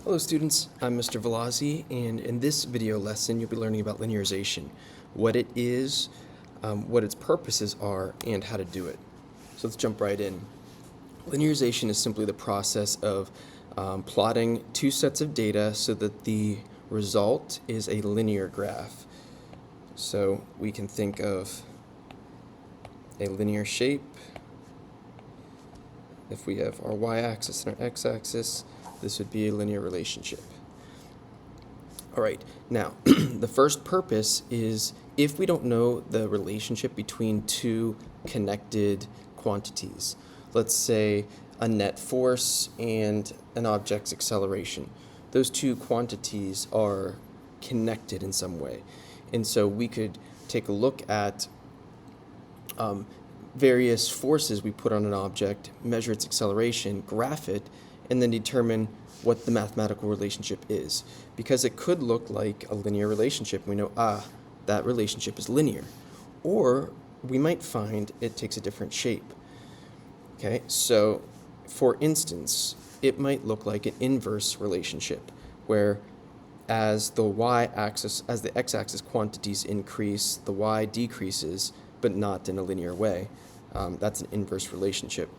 Hello students, I'm Mr. Velazzi, and in this video lesson you'll be learning about linearization, what it is, what its purposes are, and how to do it. So let's jump right in. Linearization is simply the process of plotting two sets of data so that the result is a linear graph. So we can think of a linear shape. If we have our y-axis and our x-axis, this would be a linear relationship. All right, now the first purpose is if we don't know the relationship between two connected quantities, let's say a net force and an object's acceleration. Those two quantities are connected in some way. And so we could take a look at various forces we put on an object, measure its acceleration, graph it, and then determine what the mathematical relationship is. Because it could look like a linear relationship. We know, that relationship is linear. Or we might find it takes a different shape. Okay, so for instance, it might look like an inverse relationship, where as the y-axis, as the x-axis quantities increase, the y decreases, but not in a linear way. That's an inverse relationship.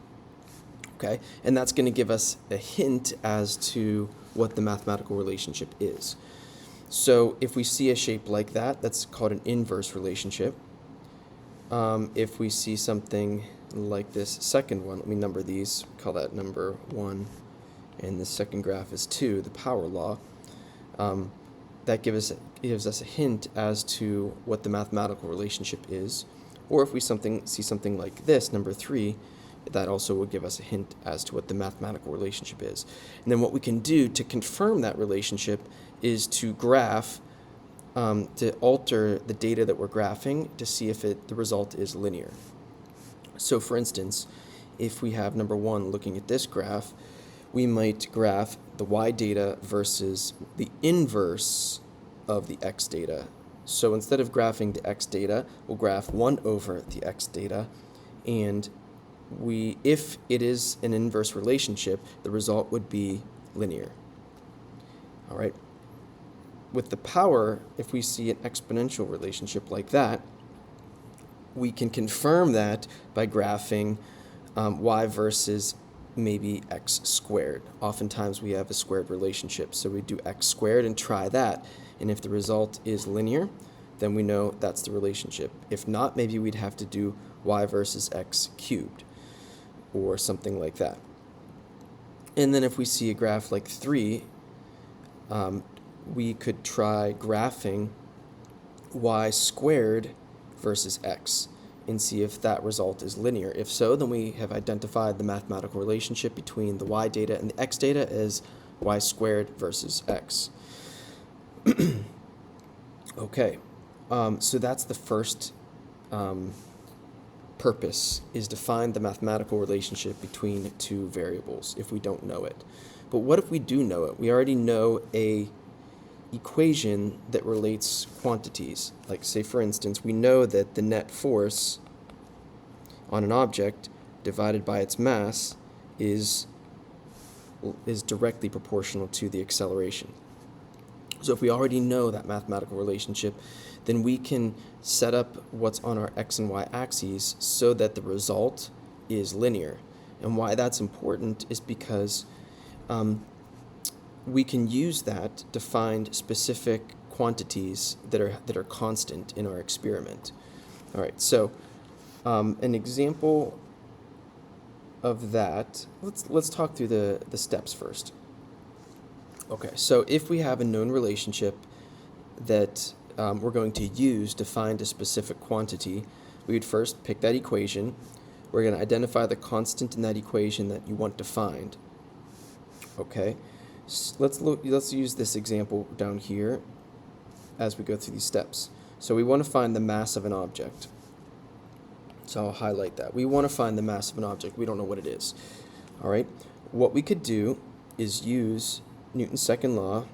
Okay, and that's going to give us a hint as to what the mathematical relationship is. So if we see a shape like that, that's called an inverse relationship. If we see something like this second one, let me number these, call that number 1, and the second graph is 2, the power law. That gives us a hint as to what the mathematical relationship is. Or if we see something like this, number 3, that also will give us a hint as to what the mathematical relationship is. And then what we can do to confirm that relationship is to graph, to alter the data that we're graphing to see if the result is linear. So for instance, if we have number 1 looking at this graph, we might graph the y data versus the inverse of the x data. So instead of graphing the x data, we'll graph 1 over the x data, and if it is an inverse relationship, the result would be linear. All right. With the power, if we see an exponential relationship like that, we can confirm that by graphing y versus maybe x squared. Oftentimes we have a squared relationship, so we do x squared and try that. And if the result is linear, then we know that's the relationship. If not, maybe we'd have to do y versus x cubed, or something like that. And then if we see a graph like 3, we could try graphing y squared versus x and see if that result is linear. If so, then we have identified the mathematical relationship between the y data and the x data as y squared versus x. Okay, so that's the first purpose, is to find the mathematical relationship between two variables if we don't know it. But what if we do know it? We already know a equation that relates quantities. Like, say for instance, we know that the net force on an object divided by its mass is directly proportional to the acceleration. So if we already know that mathematical relationship, then we can set up what's on our x and y axes so that the result is linear. And why that's important is because we can use that to find specific quantities that are constant in our experiment. All right, so an example of that, let's talk through the steps first. Okay, so if we have a known relationship that we're going to use to find a specific quantity, we would first pick that equation. We're going to identify the constant in that equation that you want to find. Okay, so let's use this example down here as we go through these steps. So we want to find the mass of an object. So I'll highlight that. We want to find the mass of an object. We don't know what it is. All right, what we could do is use Newton's second law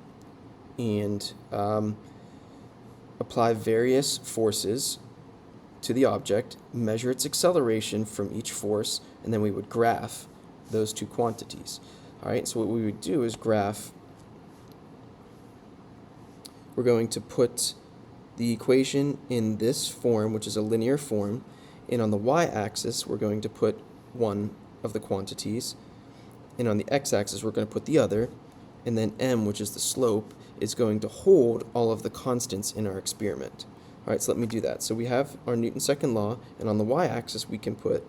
and apply various forces to the object, measure its acceleration from each force, and then we would graph those two quantities. All right, so what we would do is graph we're going to put the equation in this form, which is a linear form, and on the y-axis we're going to put one of the quantities, and on the x-axis we're going to put the other, and then m, which is the slope, is going to hold all of the constants in our experiment. Alright, so let me do that. So we have our Newton's second law, and on the y-axis we can put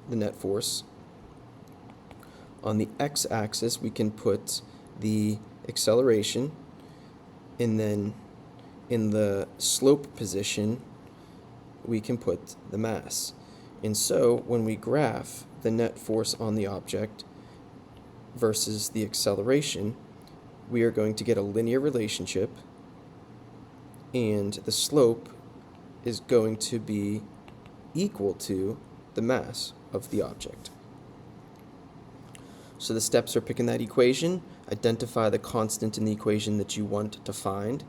the net force. On the x-axis we can put the acceleration, and then in the slope position we can put the mass. And so when we graph the net force on the object versus the acceleration, we are going to get a linear relationship, and the slope is going to be equal to the mass of the object. So the steps are picking that equation, identify the constant in the equation that you want to find,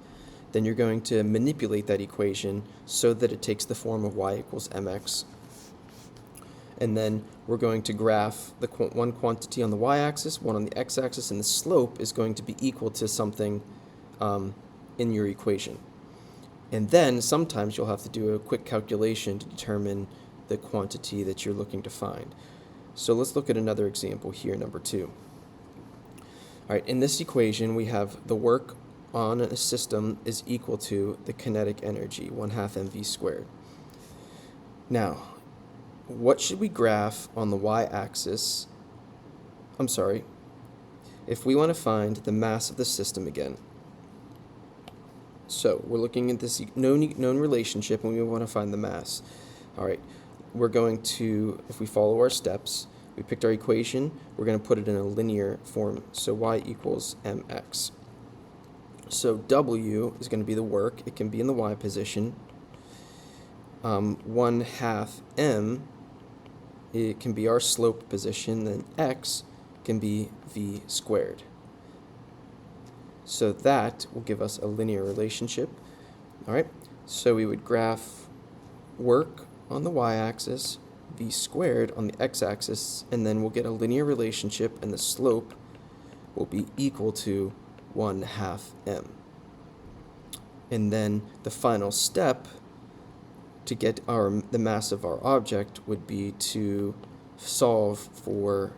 then you're going to manipulate that equation so that it takes the form of y equals mx. And then we're going to graph the one quantity on the y-axis, one on the x-axis, and the slope is going to be equal to something in your equation. And then sometimes you'll have to do a quick calculation to determine the quantity that you're looking to find. So let's look at another example here, number 2. Alright, in this equation we have the work on a system is equal to the kinetic energy, 1/2 mv squared. Now, what should we graph on the y-axis? I'm sorry, if we want to find the mass of the system again. So we're looking at this known relationship and we want to find the mass. Alright, we're going to, if we follow our steps, we picked our equation, we're going to put it in a linear form, so y equals mx. So W is going to be the work, it can be in the y position. 1/2 m, it can be our slope position, then x can be v squared. So that will give us a linear relationship. Alright, so we would graph work on the y-axis, v squared on the x-axis, and then we'll get a linear relationship, and the slope will be equal to 1/2 m. And then the final step to get the mass of our object would be to solve for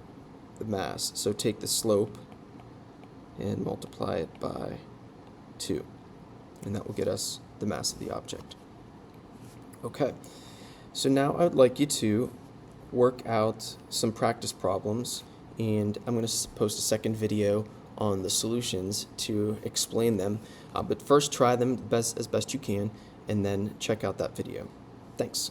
the mass. So take the slope and multiply it by 2, and that will get us the mass of the object. Okay, so now I would like you to work out some practice problems, and I'm going to post a second video on the solutions to explain them, but first try them as best you can, and then check out that video. Thanks.